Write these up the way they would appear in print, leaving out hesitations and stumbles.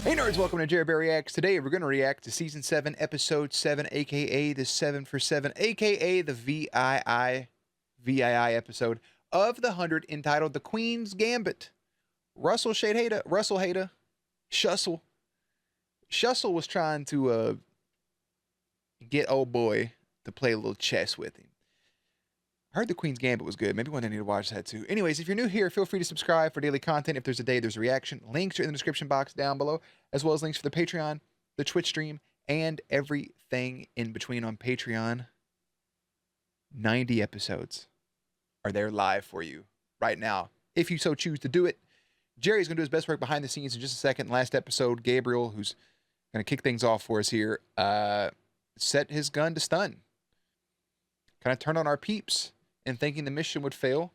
Hey nerds, welcome to JerBear Reacts. Today we're going to react to Season 7, Episode 7, aka the 7 for 7, aka the VII episode of the 100 entitled The Queen's Gambit. Russell Shussle was trying to get old boy to play a little chess with him. I heard The Queen's Gambit was good. Maybe one day I need to watch that too. Anyways, if you're new here, feel free to subscribe for daily content. If there's a day, there's a reaction. Links are in the description box down below, as well as links for the Patreon, the Twitch stream, and everything in between on Patreon. 90 episodes are there live for you right now, if you so choose to do it. Jerry's going to do his best work behind the scenes in just a second. Last episode, Gabriel, who's going to kick things off for us here, set his gun to stun. Kind of turn on our peeps and thinking the mission would fail.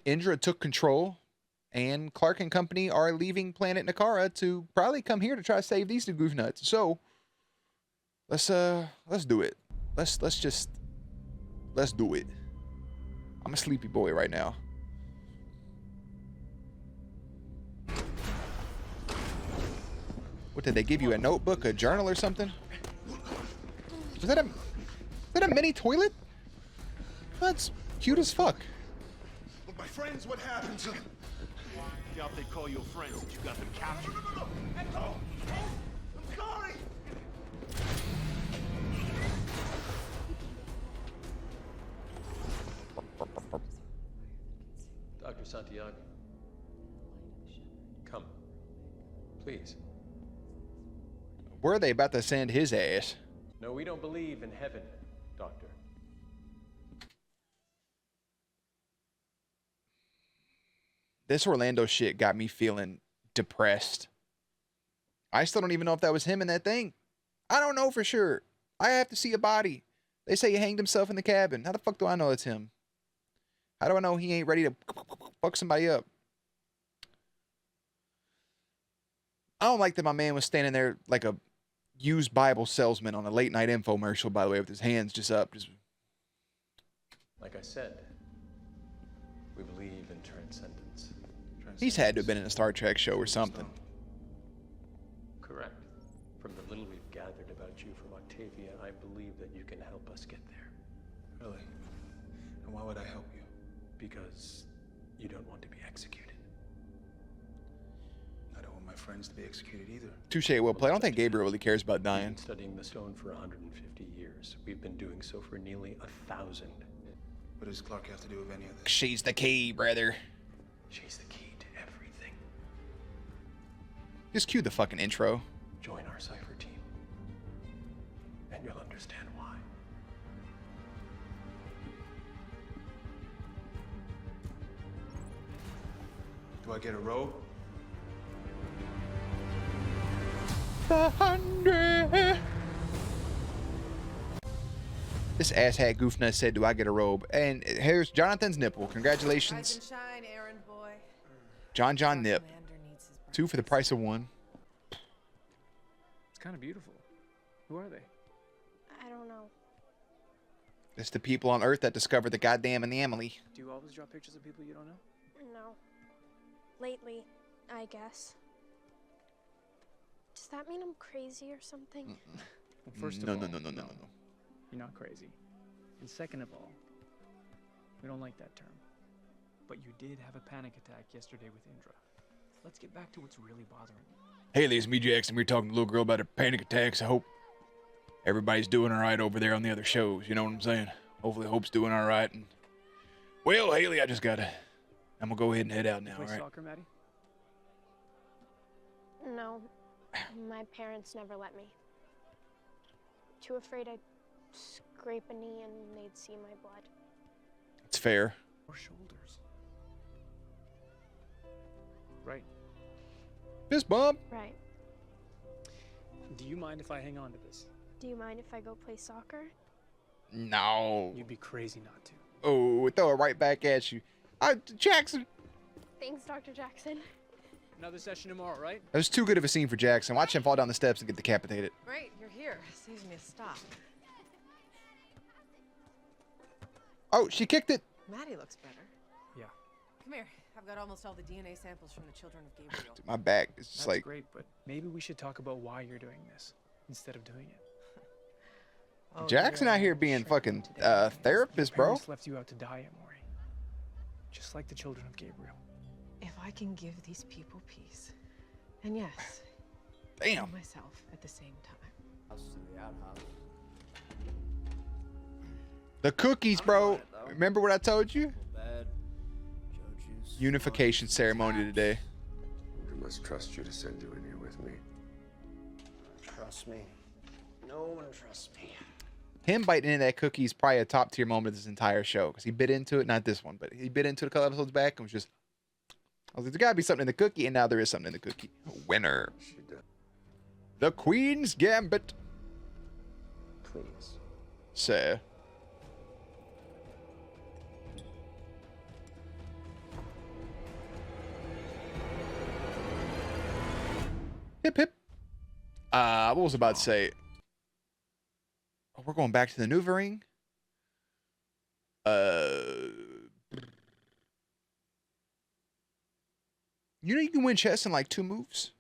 Indra took control, and Clark and company are leaving planet Nakara to probably come here to try to save these two goof nuts. So let's do it. Let's do it. I'm a sleepy boy right now. What did they give you? A notebook, a journal, or something? Was that a mini toilet? That's cute as fuck. Look, my friends, what happened to them? Doubt they call you friends that you got them captured. No. I'm sorry. Dr. Santiago. Come. Please. Where are they about to send his ass? No, we don't believe in heaven, Doctor. This Orlando shit got me feeling depressed. I still don't even know if that was him in that thing. I don't know for sure. I have to see a body. They say he hanged himself in the cabin. How the fuck do I know it's him? How do I know he ain't ready to fuck somebody up? I don't like that my man was standing there like a used Bible salesman on a late night infomercial, by the way, with his hands just up. Like I said, we believe in transcendence. He's had to have been in a Star Trek show or something. Correct. From the little we've gathered about you from Octavia, I believe that you can help us get there. Really? And why would I help you? Because you don't want to be executed. I don't want my friends to be executed either. Touche, well played. I don't think Gabriel really cares about We've dying. been studying the stone for 150 years. We've been doing so for nearly 1,000. What does Clark have to do with any of this? She's the key, brother. She's the key to everything. Just cue the fucking intro. Join our cipher team, and you'll understand why. Do I get a robe? The 100. This asshat goofnut said, "Do I get a robe?" And here's Jonathan's nipple. Congratulations, Rise and shine, errand boy. John Nip. Commander needs his 2 for the price of 1. It's kind of beautiful. Who are they? I don't know. It's the people on Earth that discovered the goddamn anomaly. Do you always draw pictures of people you don't know? No. Lately, I guess. Does that mean I'm crazy or something? Well, first of No. all, you're not crazy. And second of all, we don't like that term. But you did have a panic attack yesterday with Indra. Let's get back to what's really bothering you. Hey, it's me, Jackson. We were talking to the little girl about her panic attacks. I hope everybody's doing all right over there on the other shows. You know what I'm saying? Hopefully, Hope's doing all right. And well, Haley, I'm gonna go ahead and head out now. Play All right. soccer, Maddie? No. My parents never let me. Too afraid I'd scrape a knee and they'd see my blood. It's fair. Or shoulders. Right. Fist bump. Right. Do you mind if I hang on to this? Do you mind if I go play soccer? No. You'd be crazy not to. Oh, throw it right back at you. Jackson. Thanks, Dr. Jackson. Another session tomorrow, right? That was too good of a scene for Jackson. Watch him fall down the steps and get decapitated. Great, you're here. Saves me a stop. Oh, she kicked it. Maddie looks better. Yeah. Come here. I've got almost all the DNA samples from the children of Gabriel. My back is just That's like great, but maybe we should talk about why you're doing this instead of doing it. Jackson out here being fucking therapist, bro. Parents left you out to die at Mori, just like the children of Gabriel. If I can give these people peace, and yes, Damn. and myself at the same time. The cookies, bro. Remember what I told you? Unification ceremony today. I must trust you to send you in here with me. Trust me. No one trusts me. Him biting into that cookie is probably a top tier moment of this entire show because he bit into it. Not this one, but he bit into it a couple episodes back and was just. I was like, there gotta be something in the cookie, and now there is something in the cookie. Winner. The Queen's Gambit. Please. Sir. Hip hip. What was I about to say? Oh, we're going back to the Nuva ring. You know you can win chess in like 3 moves.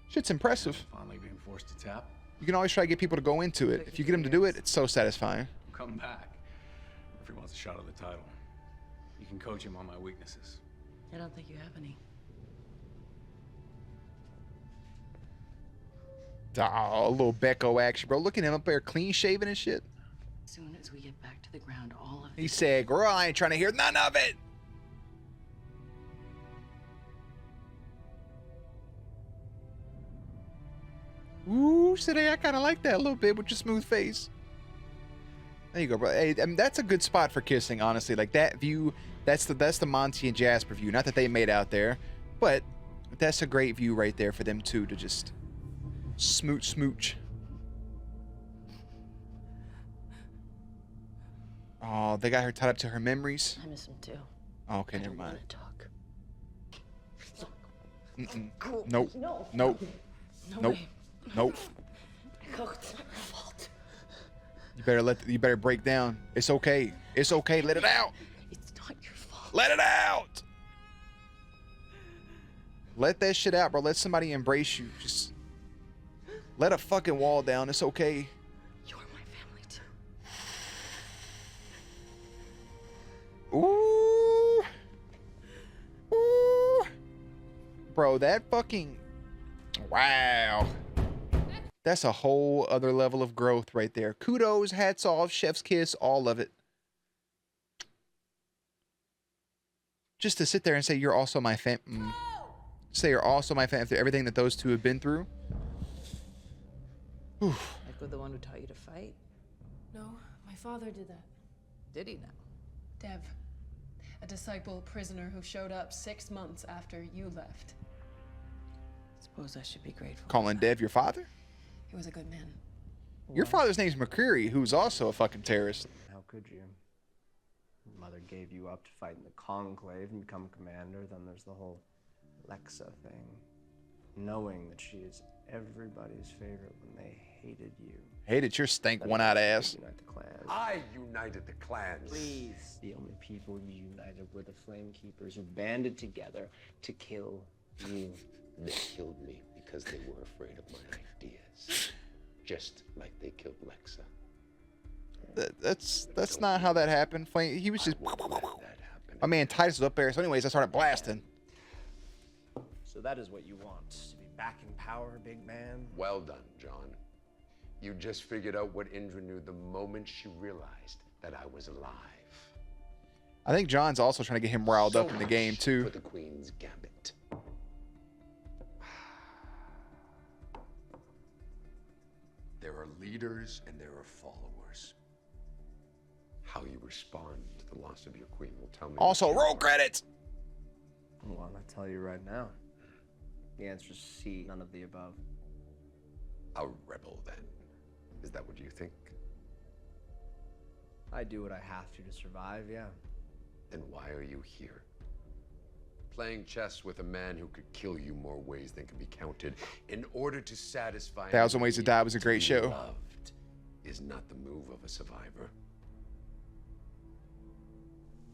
Shit's impressive. Finally being forced to tap. You can always try to get people to go into it. If you get them to do it, it's so satisfying. Come back. If he wants a shot at the title, you can coach him on my weaknesses. I don't think you have any. Oh, a little Becco action, bro. Look at him up there, clean shaven and shit. As soon as we get back to the ground, all of He said, girl, I ain't trying to hear none of it. Ooh, today I kind of like that a little bit with your smooth face. There you go, bro. Hey, I mean, that's a good spot for kissing, honestly. Like that view, that's the Monty and Jasper view. Not that they made out there, but that's a great view right there for them two to just smooch. Oh, they got her tied up to her memories. I miss him too. Oh, okay, I never don't mind. wanna talk. Mm-mm. Nope. No. Nope. No Nope. way. Nope. It's not your fault. You better break down. It's okay. It's okay. Let it out. It's not your fault. Let it out. Let that shit out, bro. Let somebody embrace you. Just let a fucking wall down. It's okay. You're my family too. Ooh. Ooh. Bro, that fucking... Wow. That's a whole other level of growth right there. Kudos, hats off, chef's kiss, all of it. Just to sit there and say you're also my say you're also my fan after everything that those two have been through. Whew. Echo the one who taught you to fight? No, my father did that. Did he now? Dev, a disciple prisoner who showed up 6 months after you left. Suppose I should be grateful. Calling Dev your father? He was a good man. Your father's name's McCreary, who's also a fucking terrorist. How could you? Mother gave you up to fight in the Conclave and become commander, then there's the whole Lexa thing. Knowing that she is everybody's favorite when they hated you. Hated your stank one-eyed ass. Unite the clans. I united the clans. Please. The only people you united were the Flame Keepers who banded together to kill you. They killed me because they were afraid of my ideas. Just like they killed Lexa. That's not how that happened. He was just... My man Titus was up there, so anyways, I started blasting. So that is what you want, to be back in power, big man? Well done, John. You just figured out what Indra knew the moment she realized that I was alive. I think John's also trying to get him riled up in the game, too. For the Queen's Gambit. There are leaders and there are followers. How you respond to the loss of your queen will tell me. Also, roll credits! Well, I'll tell you right now. The answer is C, none of the above. A rebel, then. Is that what you think? I do what I have to survive, yeah. Then why are you here? Playing chess with a man who could kill you more ways than can be counted in order to satisfy 1,000 Ways to Die was a great show. Loved is not the move of a survivor.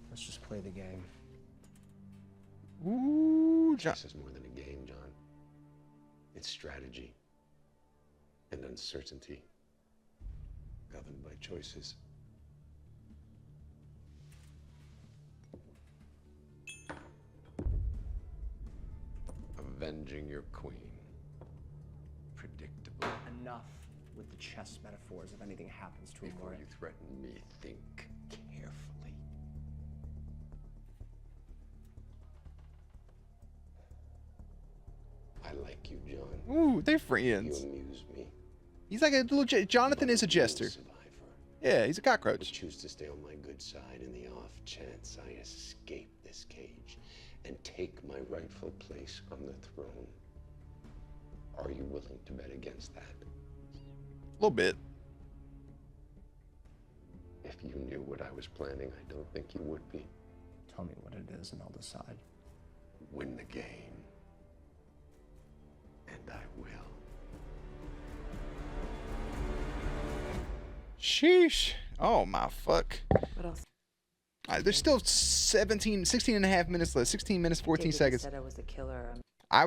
Let's just play the game. Ooh, John. Chess is more than a game, John. It's strategy and uncertainty, governed by choices. Avenging your queen. Predictable. Enough with the chess metaphors. If anything happens to him, Before you threaten me, think carefully. I like you, John. Ooh, they're friends. You amuse me. He's like a little. Jonathan is a jester. Yeah, he's a cockroach. But choose to stay on my good side in the off chance I escape this cage and take my rightful place on the throne. Are you willing to bet against that? A little bit. If you knew what I was planning, I don't think you would be. Tell me what it is and I'll decide. Win the game. And I will. Sheesh. Oh my fuck. What else? There's still 16 and a half minutes left. 16 minutes, 14 seconds. Said I was the killer. I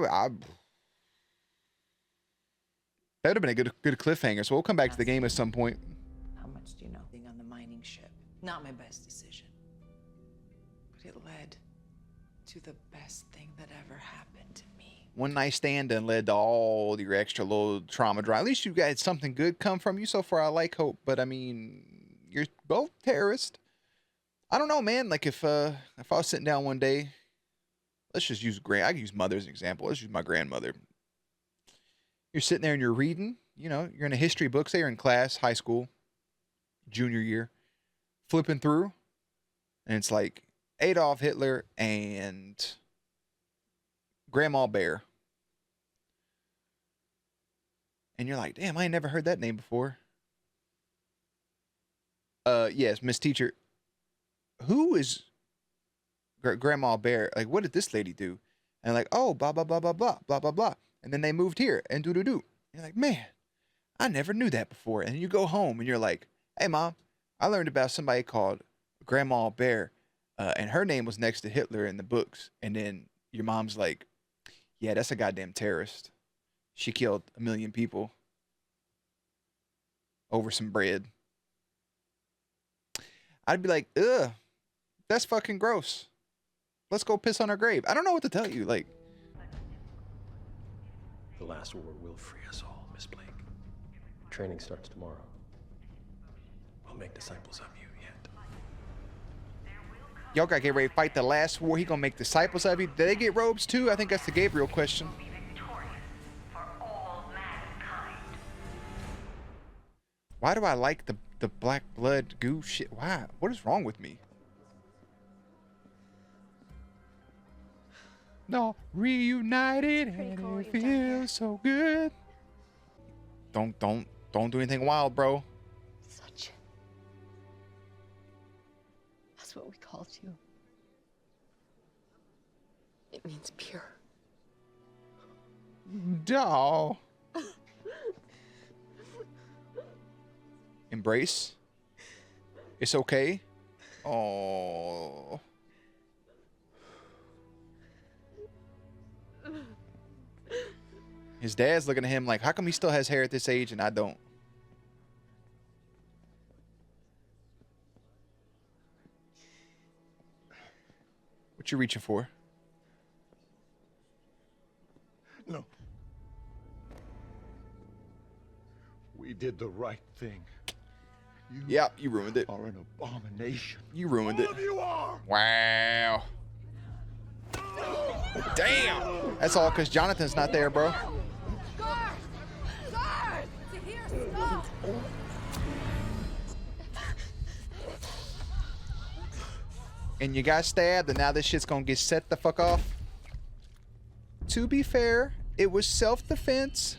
that would have been a good cliffhanger. So we'll come back to the game at some point. How much do you know? Being on the mining ship. Not my best decision. But it led to the best thing that ever happened to me. One night stand and led to all your extra little trauma drive. At least you got something good come from you so far. I like hope, but I mean, you're both terrorists. I don't know, man. Like if I was sitting down one day, let's just use I can use mother as an example. Let's use my grandmother. You're sitting there and you're reading, you know, you're in a history book, say you're in class, high school, junior year, flipping through, and it's like Adolf Hitler and Grandma Bear. And you're like, damn, I ain't never heard that name before. Yes, Miss Teacher. Who is Grandma Bear? Like, what did this lady do? And like, oh, blah, blah, blah, blah, blah, blah, blah, blah. And then they moved here and do. You're like, man, I never knew that before. And you go home and you're like, hey, Mom, I learned about somebody called Grandma Bear. And her name was next to Hitler in the books. And then your mom's like, yeah, that's a goddamn terrorist. She killed 1 million people over some bread. I'd be like, ugh, that's fucking gross. Let's go piss on her grave. I don't know what to tell you. Like, The last war will free us all, Miss Blake. Training starts tomorrow. We'll make disciples of you yet. y'all gotta get ready to fight the last war. He gonna make disciples of you. Did they get robes too? I think that's the Gabriel question. Why do I like the black blood goo shit? Why? What is wrong with me? No, reunited and it feels so good. Don't do anything wild, bro. Such. That's what we called you. It means pure. Doll. Embrace. It's okay. Oh. His dad's looking at him like, how come he still has hair at this age and I don't? What you reaching for? No. We did the right thing. Yep, you ruined it. Are an abomination. You ruined it. All of you are. Wow. Damn. That's all because Jonathan's not there, bro. And you got stabbed, and now this shit's gonna get set the fuck off. To be fair, it was self-defense.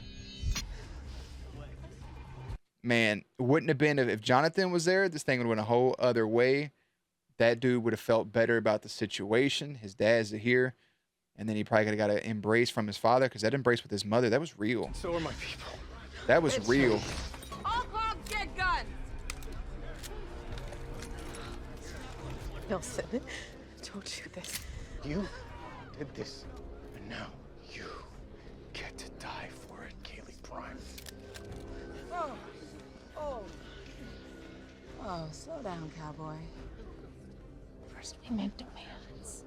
Man, it wouldn't have been if Jonathan was there. This thing would have went a whole other way. That dude would have felt better about the situation. His dad's here. And then he probably could have got an embrace from his father, because that embrace with his mother, that was real. So are my people. That was real. All clogs get guns! Nelson, don't do this. You did this, and now you get to die for it, Kaylee Prime. Oh. Oh. Oh, slow down, cowboy. First we make demands.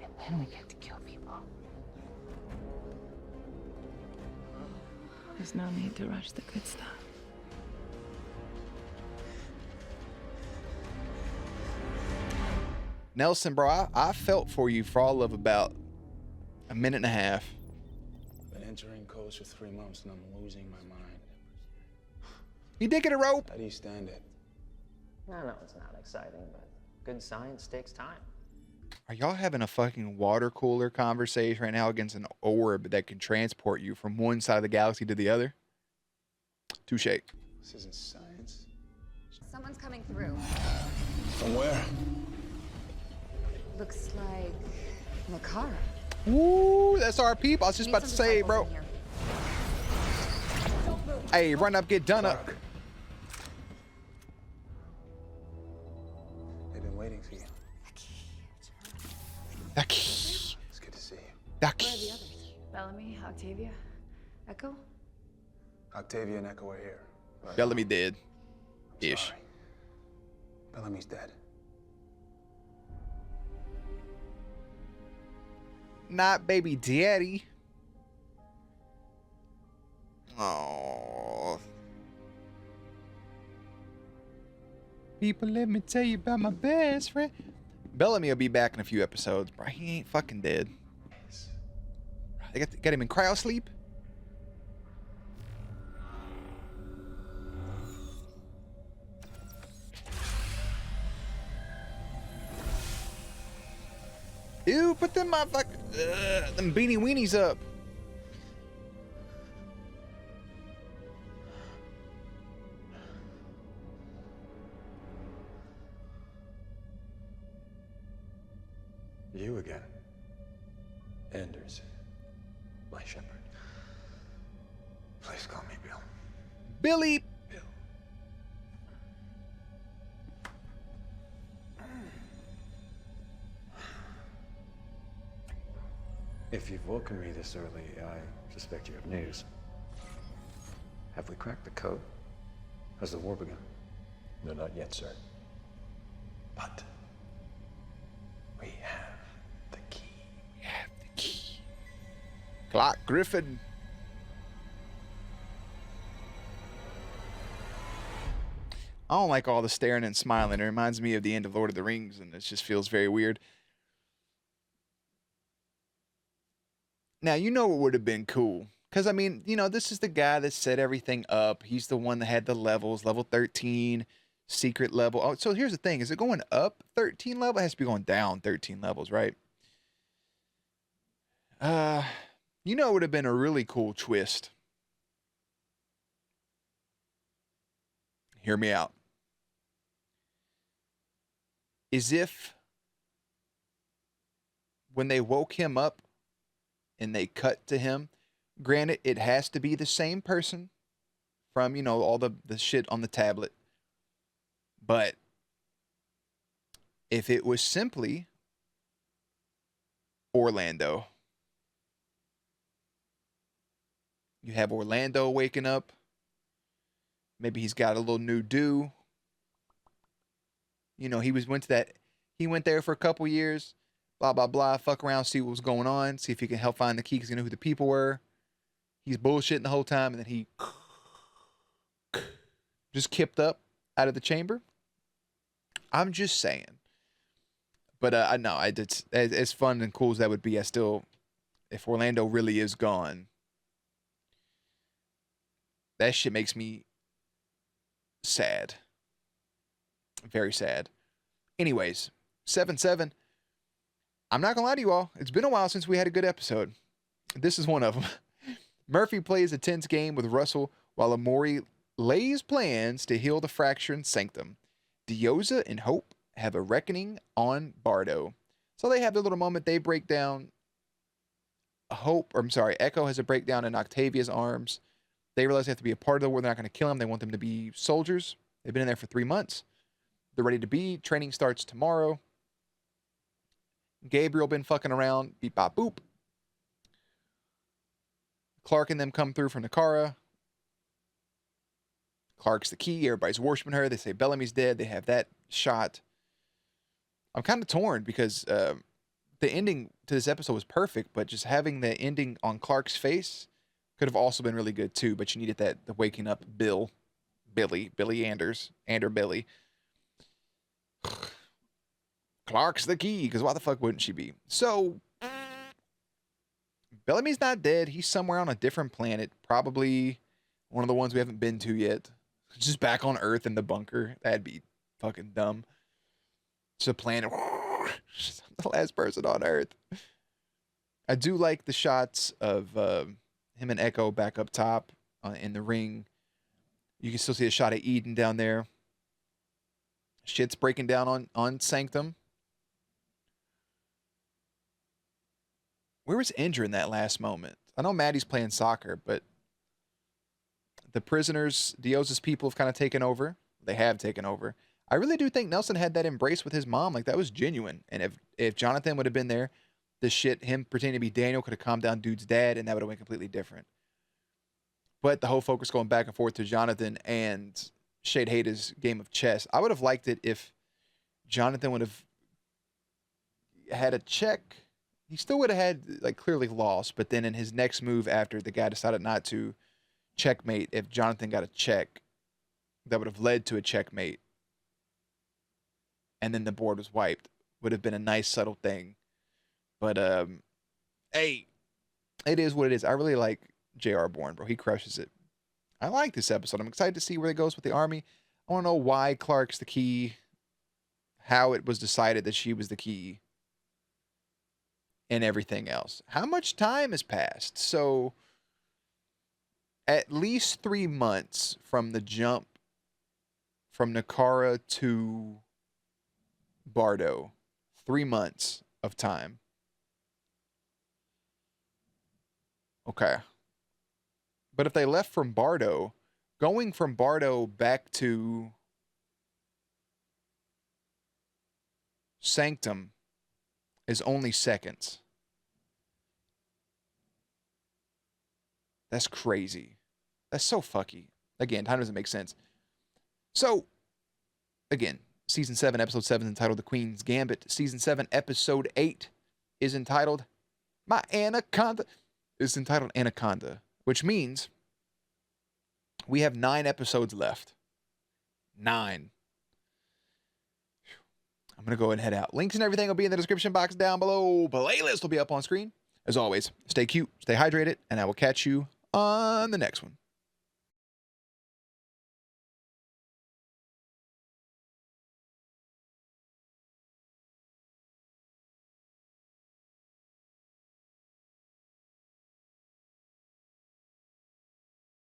And then we get to kill people. There's no need to rush the good stuff. Nelson, bro, I felt for you for all of about a minute and a half. Been entering codes for 3 months and I'm losing my mind. He did get a rope. How do you stand it? I know it's not exciting, but good science takes time. Are y'all having a fucking water cooler conversation right now against an orb that can transport you from one side of the galaxy to the other? Touche. This isn't science. Someone's coming through. From where? Looks like Makara. Ooh, that's our peep. I was just about to say, bro. Hey, run up, get done up. They've been waiting for you. The key. It's good to see you. The Where are the key. others? Bellamy, Octavia, Echo? Octavia and Echo are here. But Bellamy dead. Ish. sorry. Bellamy's dead. Not baby daddy. Oh. People, let me tell you about my best friend. Bellamy will be back in a few episodes, bro. He ain't fucking dead. They got him in cryo sleep. Ew, put them motherfuckers, them beanie weenies up. You again. Anders, my shepherd. Please call me Bill. Billy. Bill. If you've woken me this early, I suspect you have news. Have we cracked the code? Has the war begun? No, not yet, sir. But we have the key. We have the key. Clark Griffin. I don't like all the staring and smiling. It reminds me of the end of Lord of the Rings, and it just feels very weird. Now, you know what would have been cool? Because, I mean, you know, this is the guy that set everything up. He's the one that had the levels, level 13, secret level. Oh, so here's the thing. Is it going up 13 level? It has to be going down 13 levels, right? You know, it would have been a really cool twist. Hear me out. Is if when they woke him up and they cut to him, granted, it has to be the same person from, you know, all the shit on the tablet. But if it was simply Orlando, you have Orlando waking up. Maybe he's got a little new do. You know, he went there for a couple years, blah, blah, blah, fuck around, see what was going on, see if he can help find the key because he knew who the people were. He's bullshitting the whole time, and then he just kipped up out of the chamber. I'm just saying. But I know, as fun and cool as that would be, if Orlando really is gone, that shit makes me sad. Very sad. Anyways, 7-7. I'm not gonna lie to you all. It's been a while since we had a good episode. This is one of them. Murphy plays a tense game with Russell while Amori lays plans to heal the fracture in Sanctum. Dioza and Hope have a reckoning on Bardo. So they have their little moment. They break down Echo has a breakdown in Octavia's arms. They realize they have to be a part of the war. They're not going to kill them. They want them to be soldiers. They've been in there for 3 months. They're ready to be. Training starts tomorrow. Gabriel been fucking around. Beep, bop, boop. Clark and them come through from Nakara. Clark's the key. Everybody's worshiping her. They say Bellamy's dead. They have that shot. I'm kind of torn because the ending to this episode was perfect, but just having the ending on Clark's face could have also been really good too. But you needed the waking up Billy Anders, Billy. Clark's the key, because why the fuck wouldn't she be? So, Bellamy's not dead. He's somewhere on a different planet. Probably one of the ones we haven't been to yet. Just back on Earth in the bunker. That'd be fucking dumb. It's a planet. The last person on Earth. I do like the shots of him and Echo back up top in the ring. You can still see a shot of Eden down there. Shit's breaking down on Sanctum. Where was Indra in that last moment? I know Maddie's playing soccer, but the prisoners, Dios's people have kind of taken over. They have taken over. I really do think Nelson had that embrace with his mom. Like, that was genuine. And if Jonathan would have been there, the shit, him pretending to be Daniel, could have calmed down dude's dad, and that would have went completely different. But the whole focus going back and forth to Jonathan and Shade Hater's game of chess. I would have liked it if Jonathan would have had a check. He still would have had, like, clearly lost, but then in his next move after the guy decided not to checkmate, if Jonathan got a check, that would have led to a checkmate, and then the board was wiped. Would have been a nice, subtle thing. But, hey, it is what it is. I really like J.R. Bourne, bro. He crushes it. I like this episode. I'm excited to see where it goes with the army. I want to know why Clark's the key, how it was decided that she was the key, and everything else. How much time has passed? So, at least 3 months from the jump from Nakara to Bardo. 3 months of time. Okay. But if they left from Bardo, going from Bardo back to Sanctum is only seconds. That's crazy. That's so fucky. Again, time doesn't make sense. So, again, Season 7, Episode 7 is entitled The Queen's Gambit. Season 7, Episode 8 is entitled My Anaconda. It's entitled Anaconda, which means we have 9 episodes left. 9. I'm going to go ahead and head out. Links and everything will be in the description box down below. Playlist will be up on screen. As always, stay cute, stay hydrated, and I will catch you on the next one.